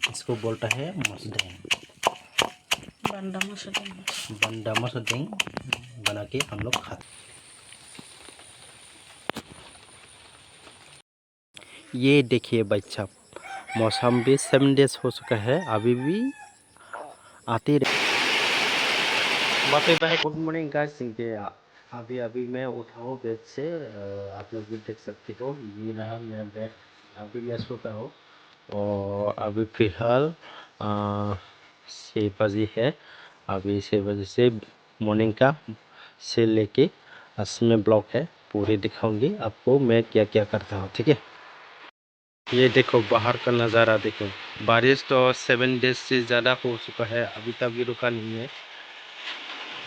इसको बोलता है मसदेंग, बंडा मसदेंग बना के हम लोग खाते। ये देखिए बच्चा, मौसम भी 7 डेज हो चुका है, अभी भी आते रहे। गुड मॉर्निंग गाइस, अभी अभी मैं उठा हूँ बेड से। आप लोग भी देख सकते हो, ये रहा मेरा बेड। अभी मैं सोता हूँ और अभी फिलहाल 6 बजे है। अभी 6 बजे से मॉर्निंग का से लेके आज में ब्लॉग है, पूरे दिखाऊंगी आपको मैं क्या क्या करता हूँ, ठीक है। ये देखो बाहर का नज़ारा देखो, बारिश तो 7 डेज से ज़्यादा हो चुका है, अभी तक भी रुका नहीं है।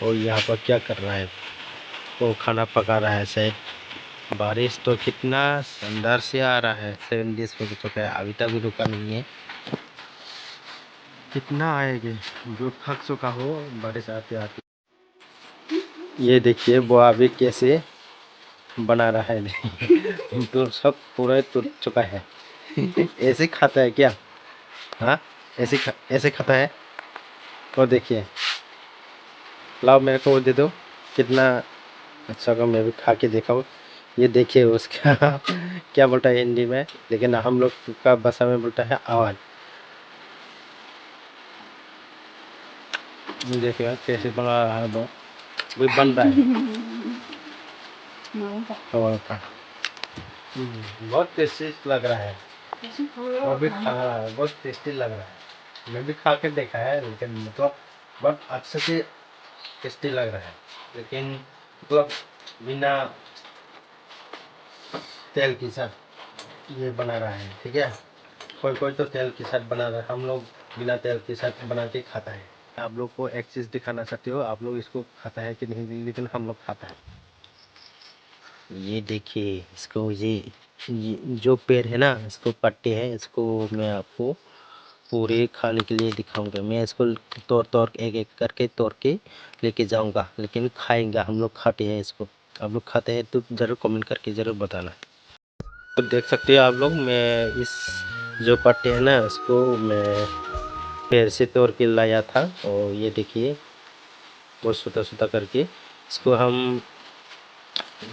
और यहाँ पर क्या कर रहा है, वो खाना पका रहा है शायद। बारिश तो कितना शानदार से आ रहा है, 7 डेज हो चुका है, अभी तक भी रुका नहीं है। कितना आएगी, जो थक चुका हो बारिश आते आते। ये देखिए वो अभी कैसे बना रहा है तो सब पूरा टूट चुका है ऐसे खाता है क्या? हाँ, ऐसे खाता है। और देखिए, लाओ मेरे को दे दो, कितना अच्छा का मैं भी खा के देखा। ये देखिए उसका क्या बोलता है हिंदी में, लेकिन हम लोग का भाषा में बोलता है आवाज। देखिए कैसे बना रहा है वो, भी बन रहा है बहुत टेस्टी लग रहा है। वो भी खा रहा है, बहुत टेस्टी लग रहा है। मैं भी खा के देखा है, लेकिन मतलब बहुत अच्छे से टेस्टी लग रहा है, लेकिन मतलब बिना तेल के साथ ये बना रहा है, ठीक है। कोई कोई तो तेल के साथ बना रहा है, हम लोग बिना तेल के साथ बना के खाता है। आप लोग को एक चीज़ दिखाना चाहते हो, आप लोग इसको खाता है कि नहीं, लेकिन हम लोग खाता है। ये देखिए इसको, ये जो पेड़ है ना, इसको पट्टे हैं, इसको मैं आपको पूरे खाने के लिए दिखाऊंगा। मैं इसको तोड़ तोड़ एक एक करके तोड़ के लेके जाऊंगा, लेकिन खाएंगा, हम लोग खाते हैं इसको। आप लोग खाते हैं तो ज़रूर कमेंट करके ज़रूर बताना। तो देख सकते हो आप लोग, मैं इस जो पत्ते हैं ना, इसको मैं पेड़ से तोड़ के लाया था। और ये देखिए बहुत छोटा छोटा करके इसको हम,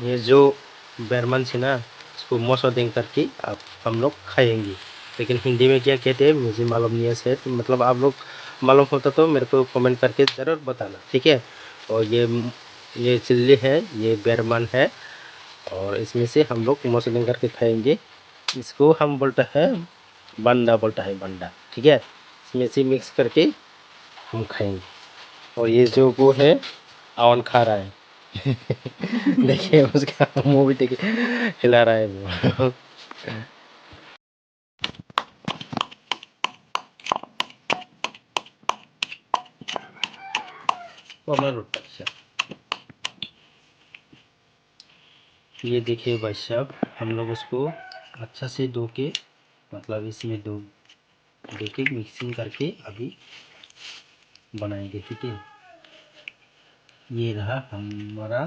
ये जो बैरमन से ना, इसको मसोदेंग करके आप हम लोग खाएंगे। लेकिन हिंदी में क्या कहते हैं मुझे मालूम नहीं है, शायद मतलब आप लोग मालूम होता तो मेरे को कमेंट करके ज़रूर बताना, ठीक है। और ये चिल्ली है, ये बैरमन है, और इसमें से हम लोग मसोदेंग करके खाएंगे। इसको हम बोलता है बंडा, बोलता है बंडा, ठीक है। इसमें से मिक्स करके हम खाएंगे। और ये जो वो है अवन खा रहा है देखिए उसका मुंह भी देखिए हिला रहा है वो वो हमारा रोटा। अच्छा, ये देखिए भाई साहब, हम लोग उसको अच्छा से धो के, मतलब इसमें दो के मिक्सिंग करके अभी बनाएंगे, ठीक है। ये रहा हमारा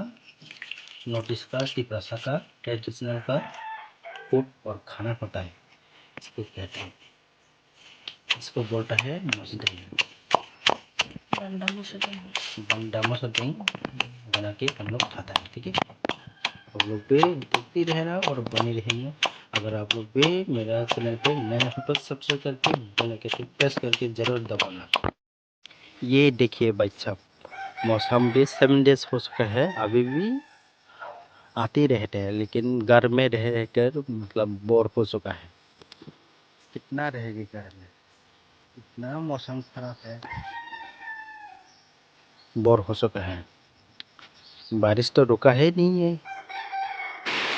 नोटिस का टिप्रासा का ट्रेडिशनल का फूड और खाना पता है, इसको कहते हैं, इसको बोलता है मसदेंग, बंडा मसदेंग बना के हम लोग खाता है, ठीक है। आप लोग भी देखते रहना और बने रहेंगे। अगर आप लोग भी मेरा चैनल पे नया हो तो सब्सक्राइब करके बेल आइकन प्रेस करके ज़रूर दबाना। ये देखिए बच्चा, मौसम भी 7 डेज हो चुका है, अभी भी आते रहते हैं, लेकिन घर में रह रहकर मतलब बोर हो चुका है। कितना रहेगी घर में, इतना मौसम खराब है, बोर हो चुका है। बारिश तो रुका है नहीं है।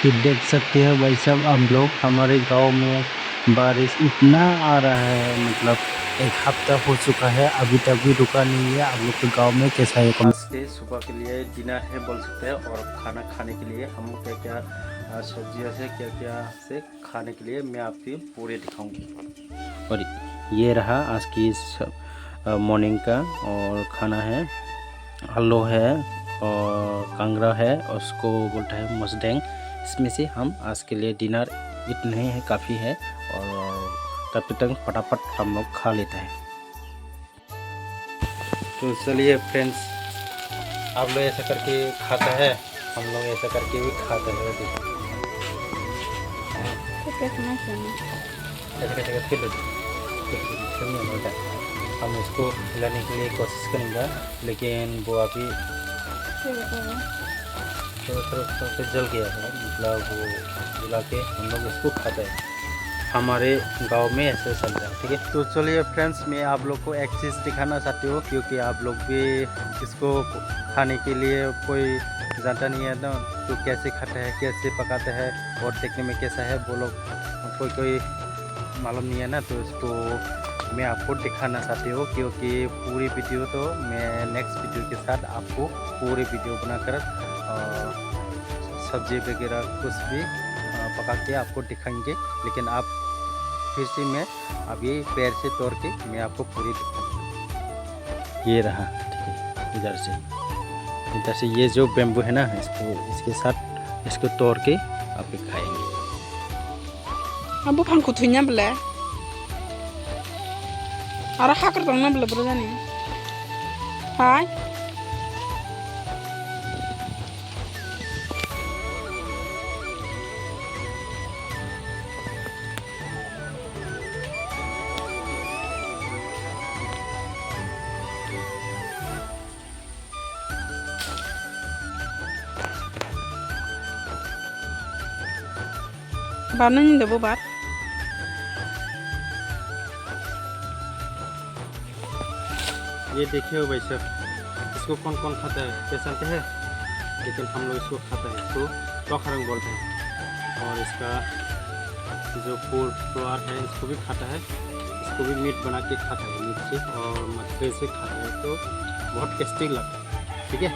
कि देख सकते हैं भाई साहब, हम लोग हमारे गांव में बारिश इतना आ रहा है, मतलब 1 हफ्ता हो चुका है, अभी तक भी रुका नहीं है। आप लोग के गांव में कैसा है? आज के सुबह के लिए डिनर है बोल सकते हैं, और खाना खाने के लिए हम क्या क्या सब्जियों से क्या क्या से खाने के लिए मैं आपको पूरे दिखाऊंगी। और ये रहा आज की मॉर्निंग का, और खाना है आलू है और कांगड़ा है, उसको बोलता है मसदेंग। इसमें से हम आज के लिए डिनर इतने ही है, काफ़ी है। और तब तक फटाफट हम लोग खा लेते हैं। तो चलिए फ्रेंड्स, आप लोग ऐसा करके खाता है, हम लोग ऐसा करके भी खाते हैं। हम इसको खिलाने के लिए कोशिश करेंगे, लेकिन वो अभी थोड़ा जल गया है, मतलब वो जला के हम लोग इसको खाते हैं। हमारे गांव में ऐसे चल रहा है, ठीक है। तो चलिए फ्रेंड्स, मैं आप लोग को एक चीज़ दिखाना चाहती हूँ, क्योंकि आप लोग भी इसको खाने के लिए कोई जानता नहीं है ना, तो कैसे खाता है, कैसे पकाते हैं और देखने में कैसा है, वो लोग कोई मालूम नहीं है ना, तो इसको मैं आपको दिखाना चाहती हूँ। क्योंकि पूरी वीडियो तो मैं नेक्स्ट वीडियो के साथ आपको पूरी वीडियो बनाकर सब्जी वगैरह कुछ भी पका के आपको दिखाएंगे, लेकिन आप फिर से मैं अभी पैर से तोड़ के मैं आपको पूरी दिखाऊंगा। ये रहा, ठीक है, इधर से ये जो बेम्बू है ना, इसको इसके साथ इसको तोड़ के आप खाएंगे। अब फान को थुइना बले और हाकर दंना बले बरो जाने हाय बारना नहीं दबो बार ये देखिए भाई साहब, इसको कौन कौन खाता है पहचानते हैं, लेकिन हम लोग इसको खाता है, इसको टोखरंग बोलते हैं। और इसका जो फ्लोर है इसको भी खाता है, इसको भी मीट बना के खाता है, मीट से और मछली से खाता है, तो बहुत टेस्टी लगता है, ठीक है।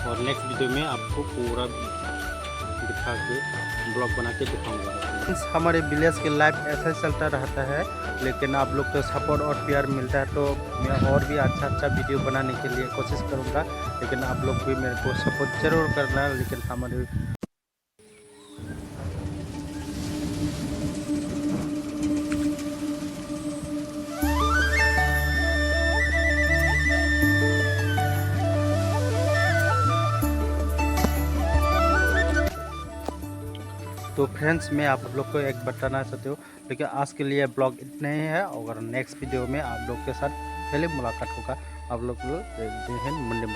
और नेक्स्ट वीडियो में आपको पूरा दिखा के ब्लॉग बना के दिखाऊंगा। हमारे विलेज के लाइफ ऐसा चलता रहता है, लेकिन आप लोग तो सपोर्ट और प्यार मिलता है, तो मैं और भी अच्छा वीडियो बनाने के लिए कोशिश करूंगा, लेकिन आप लोग भी मेरे को सपोर्ट ज़रूर करना। लेकिन हमारे तो फ्रेंड्स, मैं आप लोग को एक बताना चाहती हूँ, लेकिन आज के लिए ब्लॉग इतना ही है। और नेक्स्ट वीडियो में आप लोग के साथ पहले मुलाकात होगा। आप लोग मंडे में